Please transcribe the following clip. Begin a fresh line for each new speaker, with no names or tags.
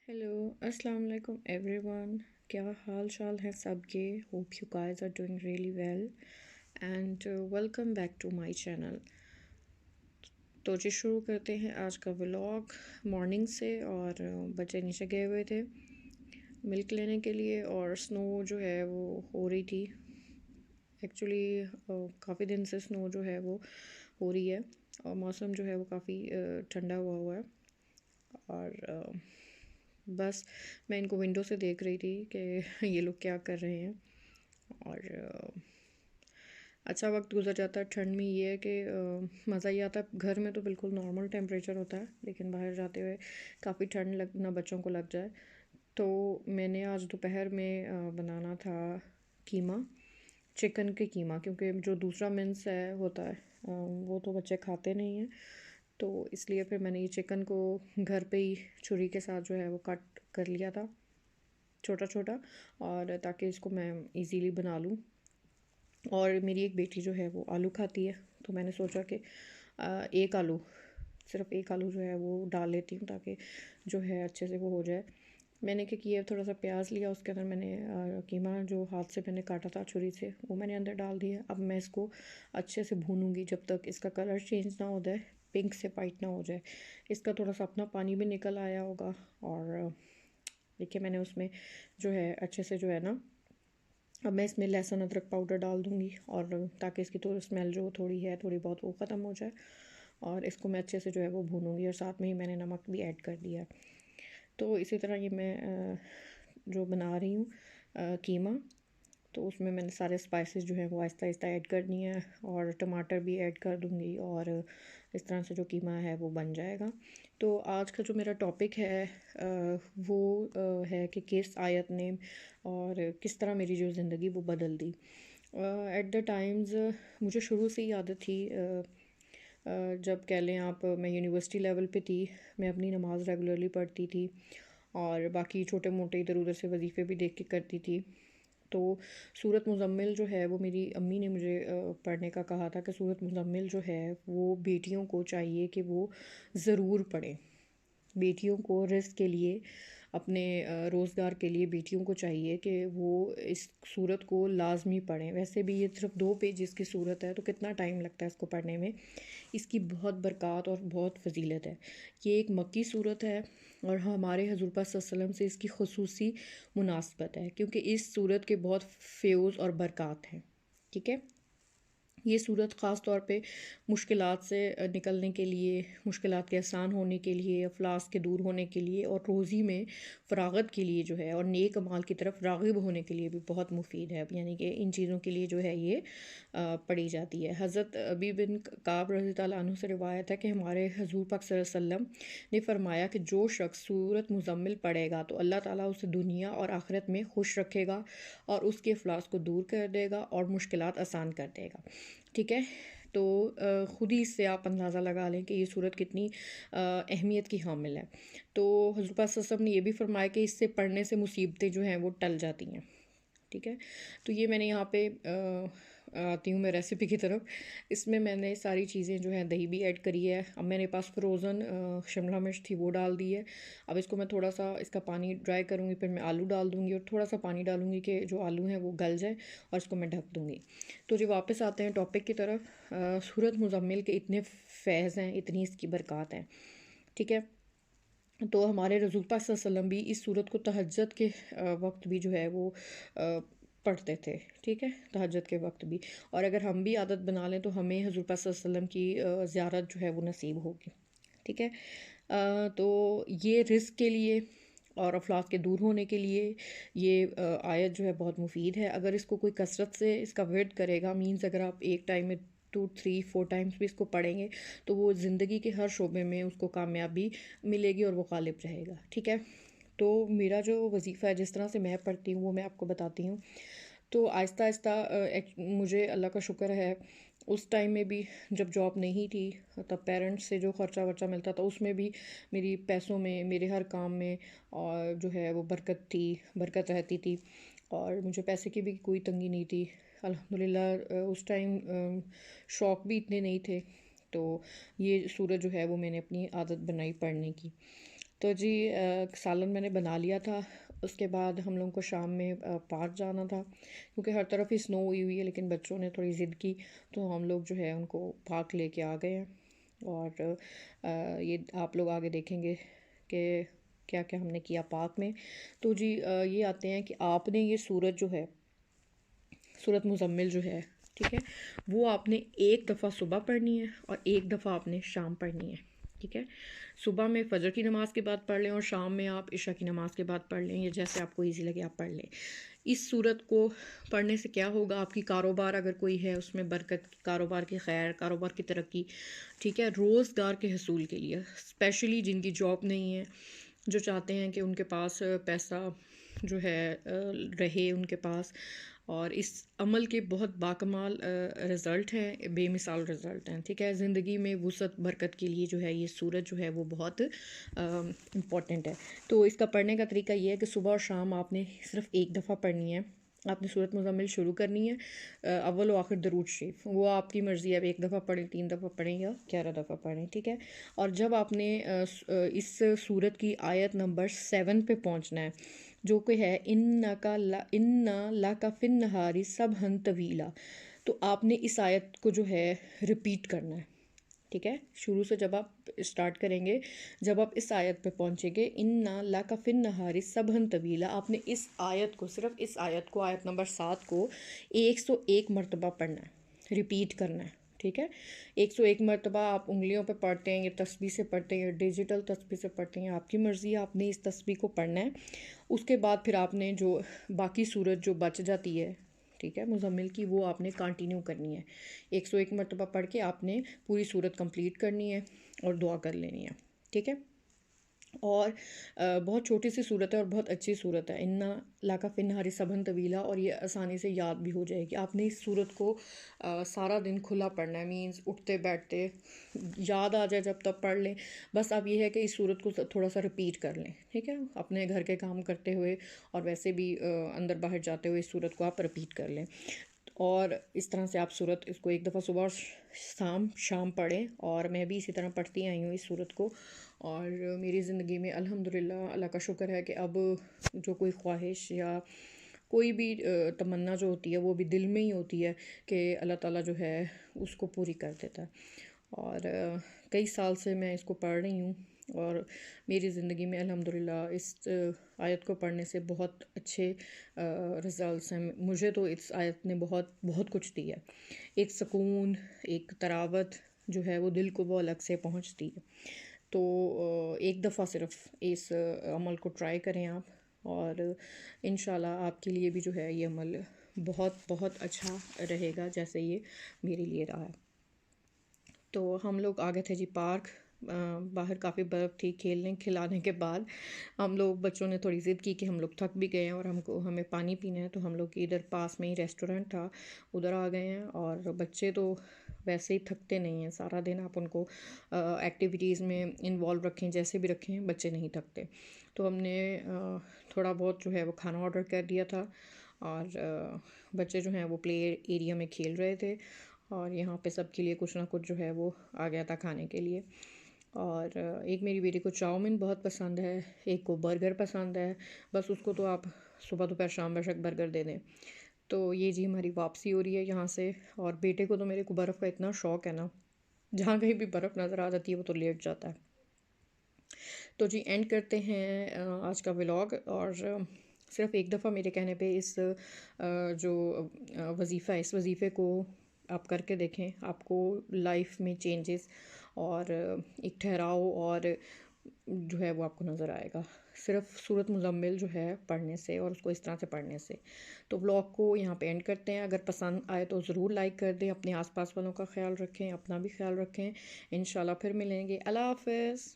Hello السلام علیکم every one. کیا حال چال ہیں سب کے؟ Hope you guys are doing really well and welcome back to my channel. تو جی شروع کرتے ہیں آج کا ولاگ مارننگ سے. اور بچے نیچے گئے ہوئے تھے ملک لینے کے لیے اور سنو جو ہے وہ ہو رہی تھی. ایکچولی کافی دن سے سنو جو ہے وہ ہو رہی ہے اور موسم جو ہے وہ کافی ٹھنڈا ہوا ہے. اور بس میں ان کو ونڈو سے دیکھ رہی تھی کہ یہ لوگ کیا کر رہے ہیں. اور اچھا وقت گزر جاتا ہے ٹھنڈ میں. یہ ہے کہ مزہ ہی آتا ہے. گھر میں تو بالکل نارمل ٹیمپریچر ہوتا ہے لیکن باہر جاتے ہوئے کافی ٹھنڈ نہ بچوں کو لگ جائے. تو میں نے آج دوپہر میں بنانا تھا قیمہ، چکن کے قیمہ، کیونکہ جو دوسرا منس ہوتا ہے وہ تو بچے کھاتے نہیں ہیں. تو اس لیے پھر میں نے یہ چکن کو گھر پہ ہی چھری کے ساتھ جو ہے وہ کٹ کر لیا تھا چھوٹا چھوٹا، اور تاکہ اس کو میں ایزیلی بنا لوں. اور میری ایک بیٹی جو ہے وہ آلو کھاتی ہے تو میں نے سوچا کہ صرف ایک آلو جو ہے وہ ڈال لیتی ہوں تاکہ جو ہے اچھے سے وہ ہو جائے. میں نے کیا کیا، تھوڑا سا پیاز لیا، اس کے اندر میں نے قیمہ جو ہاتھ سے میں نے کاٹا تھا چھری سے وہ میں نے اندر ڈال دیا. اب میں اس کو اچھے سے بھونوں گی جب تک اس کا کلر چینج نہ ہو جائے، پنک سے وائٹ نہ ہو جائے. اس کا تھوڑا سا اپنا پانی بھی نکل آیا ہوگا. اور دیکھیے میں نے اس میں جو ہے اچھے سے جو ہے نا، اب میں اس میں لہسن ادرک پاؤڈر ڈال دوں گی اور تاکہ اس کی تھوڑی اسمیل جو تھوڑی بہت وہ ختم ہو جائے. اور اس کو میں اچھے سے جو ہے وہ بھونوں گی اور ساتھ میں ہی میں نے نمک بھی ایڈ کر دیا. تو اسی طرح یہ میں جو بنا رہی ہوں قیمہ، تو اس میں نے سارے اسپائسز جو ہیں وہ آہستہ آہستہ ایڈ کرنی ہے اور ٹماٹر بھی ایڈ کر دوں گی اور اس طرح سے جو قیمہ ہے وہ بن جائے گا. تو آج کا جو میرا ٹاپک ہے وہ ہے کہ کس آیت نے اور کس طرح میری جو زندگی وہ بدل دی. ایٹ دا ٹائمز مجھے شروع سے ہی عادت تھی، جب کہہ لیں آپ میں یونیورسٹی لیول پہ تھی، میں اپنی نماز ریگولرلی پڑھتی تھی اور باقی چھوٹے موٹے ادھر ادھر سے وظیفے بھی دیکھ کے کرتی تھی. تو سورۃ مزمل جو ہے وہ میری امی نے مجھے پڑھنے کا کہا تھا کہ سورۃ مزمل جو ہے وہ بیٹیوں کو چاہیے کہ وہ ضرور پڑھیں. بیٹیوں کو رزق کے لیے، اپنے روزگار کے لیے بیٹیوں کو چاہیے کہ وہ اس سورت کو لازمی پڑھیں. ویسے بھی یہ صرف 2 پیجز کی سورت ہے تو کتنا ٹائم لگتا ہے اس کو پڑھنے میں. اس کی بہت برکات اور بہت فضیلت ہے. یہ ایک مکی سورت ہے اور ہمارے حضور پاک صلی اللہ علیہ وسلم سے اس کی خصوصی مناسبت ہے کیونکہ اس سورت کے بہت فیوز اور برکات ہیں. ٹھیک ہے، یہ سورت خاص طور پہ مشکلات سے نکلنے کے لیے، مشکلات کے آسان ہونے کے لیے، افلاس کے دور ہونے کے لیے اور روزی میں فراغت کے لیے جو ہے اور نیک اعمال کی طرف راغب ہونے کے لیے بھی بہت مفید ہے. یعنی کہ ان چیزوں کے لیے جو ہے یہ پڑھی جاتی ہے. حضرت ابی بن کعب رضی اللہ عنہ سے روایت ہے کہ ہمارے حضور پاک صلی اللہ علیہ وسلم نے فرمایا کہ جو شخص سورت مزمل پڑھے گا تو اللہ تعالیٰ اسے دنیا اور آخرت میں خوش رکھے گا اور اس کے افلاس کو دور کر دے گا اور مشکلات آسان کر دے گا. ٹھیک ہے، تو خود ہی اس سے آپ اندازہ لگا لیں کہ یہ سورت کتنی اہمیت کی حامل ہے. تو حضور پاک صلی اللہ علیہ وسلم نے یہ بھی فرمایا کہ اس سے پڑھنے سے مصیبتیں جو ہیں وہ ٹل جاتی ہیں. ٹھیک ہے، تو یہ میں نے یہاں پہ آتی ہوں میں ریسیپی کی طرف. اس میں میں نے ساری چیزیں جو ہیں دہی بھی ایڈ کری ہے. اب میرے پاس فروزن شملہ مرچ تھی وہ ڈال دی ہے. اب اس کو میں تھوڑا سا اس کا پانی ڈرائی کروں گی، پھر میں آلو ڈال دوں گی اور تھوڑا سا پانی ڈالوں گی کہ جو آلو ہیں وہ گل جائے اور اس کو میں ڈھک دوں گی. تو جو واپس آتے ہیں ٹاپک کی طرف، سورۃ مزمل کے اتنے فیض ہیں، اتنی اس کی برکات ہیں. ٹھیک ہے، تو ہمارے رسول پاک صلی اللہ علیہ وسلم بھی اس سورت کو تہجد کے وقت بھی جو ہے وہ پڑھتے تھے. ٹھیک ہے، تہجد کے وقت بھی. اور اگر ہم بھی عادت بنا لیں تو ہمیں حضور پاک صلی اللہ علیہ وسلم کی زیارت جو ہے وہ نصیب ہوگی. ٹھیک ہے، تو یہ رزق کے لیے اور افلاس کے دور ہونے کے لیے یہ آیت جو ہے بہت مفید ہے. اگر اس کو کوئی کثرت سے اس کا ورد کرے گا، مینز اگر آپ ایک ٹائم میں 2 3 4 ٹائمز بھی اس کو پڑھیں گے تو وہ زندگی کے ہر شعبے میں اس کو کامیابی ملے گی اور وہ غالب رہے گا. ٹھیک ہے، تو میرا جو وظیفہ ہے، جس طرح سے میں پڑھتی ہوں وہ میں آپ کو بتاتی ہوں. تو آہستہ آہستہ مجھے اللہ کا شکر ہے، اس ٹائم میں بھی جب جاب نہیں تھی تب پیرنٹس سے جو خرچہ ورچہ ملتا تھا اس میں بھی میری پیسوں میں، میرے ہر کام میں اور جو ہے وہ برکت رہتی تھی اور مجھے پیسے کی بھی کوئی تنگی نہیں تھی. الحمدللہ اس ٹائم شوق بھی اتنے نہیں تھے. تو یہ سورت جو ہے وہ میں نے اپنی عادت بنائی پڑھنے کی. تو جی سالن میں نے بنا لیا تھا. اس کے بعد ہم لوگوں کو شام میں پارک جانا تھا کیونکہ ہر طرف ہی سنو ہوئی ہوئی ہے، لیکن بچوں نے تھوڑی ضد کی تو ہم لوگ جو ہے ان کو پارک لے کے آ گئے ہیں. اور یہ آپ لوگ آگے دیکھیں گے کہ کیا کیا ہم نے کیا پارک میں. تو جی یہ آتے ہیں کہ آپ نے یہ سورت جو ہے، سورت مزمل جو ہے، ٹھیک ہے، وہ آپ نے ایک دفعہ صبح پڑھنی ہے اور ایک دفعہ آپ نے شام پڑھنی ہے. ٹھیک ہے، صبح میں فجر کی نماز کے بعد پڑھ لیں اور شام میں آپ عشاء کی نماز کے بعد پڑھ لیں، یا جیسے آپ کو ایزی لگے آپ پڑھ لیں. اس صورت کو پڑھنے سے کیا ہوگا، آپ کی کاروبار اگر کوئی ہے اس میں برکت، کاروبار کی خیر، کاروبار کی ترقی، ٹھیک ہے، روزگار کے حصول کے لیے، اسپیشلی جن کی جاب نہیں ہے، جو چاہتے ہیں کہ ان کے پاس پیسہ جو ہے رہے ان کے پاس. اور اس عمل کے بہت باکمال رزلٹ ہیں، بے مثال رزلٹ ہیں. ٹھیک ہے، زندگی میں وسعت برکت کے لیے جو ہے یہ سورج جو ہے وہ بہت امپورٹنٹ ہے. تو اس کا پڑھنے کا طریقہ یہ ہے کہ صبح اور شام آپ نے صرف ایک دفعہ پڑھنی ہے. آپ نے سورت مزمل شروع کرنی ہے، اول و آخر درود شریف، وہ آپ کی مرضی ہے، اب ایک دفعہ پڑھیں، 3 دفعہ پڑھیں یا 11 دفعہ پڑھیں. ٹھیک ہے، اور جب آپ نے اس سورت کی آیت نمبر 7 پہ پہنچنا ہے جو کہ ہے اِنَّا لَکَ فِی النَّہَارِ سَبْحًا طَوِیلًا، تو آپ نے اس آیت کو جو ہے ریپیٹ کرنا ہے. ٹھیک ہے، شروع سے جب آپ اسٹارٹ کریں گے، جب آپ اس آیت پہ پہنچیں گے اِنَّا لَکَ فِی النَّہَارِ سَبْحًا طَوِیلًا، آپ نے اس آیت کو، صرف اس آیت کو، آیت نمبر 7 کو 101 مرتبہ پڑھنا ہے، ریپیٹ کرنا ہے. ٹھیک ہے، 101 مرتبہ آپ انگلیوں پہ پڑھتے ہیں یا تسبیح سے پڑھتے ہیں یا ڈیجیٹل تسبیح سے پڑھتے ہیں، آپ کی مرضی ہے، آپ نے اس تسبیح کو پڑھنا ہے. اس کے بعد پھر آپ نے جو باقی صورت جو بچ جاتی ہے، ٹھیک ہے، مزمل کی، وہ آپ نے کنٹینیو کرنی ہے. 101 مرتبہ پڑھ کے آپ نے پوری صورت کمپلیٹ کرنی ہے اور دعا کر لینی ہے. ٹھیک ہے، اور بہت چھوٹی سی صورت ہے اور بہت اچھی صورت ہے، اِنَّا لَکَ فِی النَّہَارِ سَبْحًا طَوِیلًا، اور یہ آسانی سے یاد بھی ہو جائے گی. آپ نے اس صورت کو سارا دن کھلا پڑھنا ہے، مینز اٹھتے بیٹھتے یاد آ جائے جب تب پڑھ لیں. بس اب یہ ہے کہ اس صورت کو تھوڑا سا ریپیٹ کر لیں. ٹھیک ہے، اپنے گھر کے کام کرتے ہوئے اور ویسے بھی اندر باہر جاتے ہوئے اس صورت کو آپ ریپیٹ کر لیں. اور اس طرح سے آپ صورت اس کو ایک دفعہ صبح اور شام پڑھیں، اور میں بھی اسی طرح پڑھتی آئی ہوں اس صورت کو. اور میری زندگی میں الحمدللہ اللہ کا شکر ہے کہ اب جو کوئی خواہش یا کوئی بھی تمنا جو ہوتی ہے وہ بھی دل میں ہی ہوتی ہے کہ اللہ تعالیٰ جو ہے اس کو پوری کر دیتا ہے. اور کئی سال سے میں اس کو پڑھ رہی ہوں اور میری زندگی میں الحمدللہ اس آیت کو پڑھنے سے بہت اچھے رزلٹس ہیں. مجھے تو اس آیت نے بہت بہت کچھ دیا ہے، ایک سکون، ایک تراوت جو ہے وہ دل کو وہ الگ سے پہنچتی ہے. تو ایک دفعہ صرف اس عمل کو ٹرائی کریں آپ، اور انشاءاللہ آپ کے لیے بھی جو ہے یہ عمل بہت بہت اچھا رہے گا جیسے یہ میرے لیے رہا ہے. تو ہم لوگ آ گئے تھے جی پارک، باہر کافی برف تھی. کھیلنے کھلانے کے بعد ہم لوگ، بچوں نے تھوڑی ضد کی کہ ہم لوگ تھک بھی گئے ہیں اور ہمیں پانی پینا ہے، تو ہم لوگ ادھر پاس میں ہی ریسٹورنٹ تھا ادھر آ گئے ہیں. اور بچے تو ویسے ہی تھکتے نہیں ہیں، سارا دن آپ ان کو ایکٹیویٹیز میں انوالو رکھیں، جیسے بھی رکھیں، بچے نہیں تھکتے. تو ہم نے تھوڑا بہت جو ہے وہ کھانا آرڈر کر دیا تھا، اور بچے جو ہیں وہ پلے ایریا میں کھیل رہے تھے، اور یہاں پہ سب کے لیے کچھ نہ کچھ جو ہے وہ آ گیا تھا کھانے کے لیے. اور ایک میری بیٹی کو چاؤمن بہت پسند ہے، ایک کو برگر پسند ہے، بس اس کو تو آپ صبح دوپہر شام بشک برگر دے دیں. تو یہ جی ہماری واپسی ہو رہی ہے یہاں سے. اور بیٹے کو تو میرے کو برف کا اتنا شوق ہے نا، جہاں کہیں بھی برف نظر آ جاتی ہے وہ تو لیٹ جاتا ہے. تو جی اینڈ کرتے ہیں آج کا ولاگ. اور صرف ایک دفعہ میرے کہنے پہ اس جو وظیفہ ہے، اس وظیفے کو آپ کر کے دیکھیں، آپ کو لائف میں چینجز اور ایک ٹھہراؤ اور جو ہے وہ آپ کو نظر آئے گا، صرف سورت مزمل جو ہے پڑھنے سے اور اس کو اس طرح سے پڑھنے سے. تو ولاگ کو یہاں پہ اینڈ کرتے ہیں. اگر پسند آئے تو ضرور لائک کر دیں، اپنے آس پاس والوں کا خیال رکھیں، اپنا بھی خیال رکھیں. انشاءاللہ پھر ملیں گے. اللہ حافظ.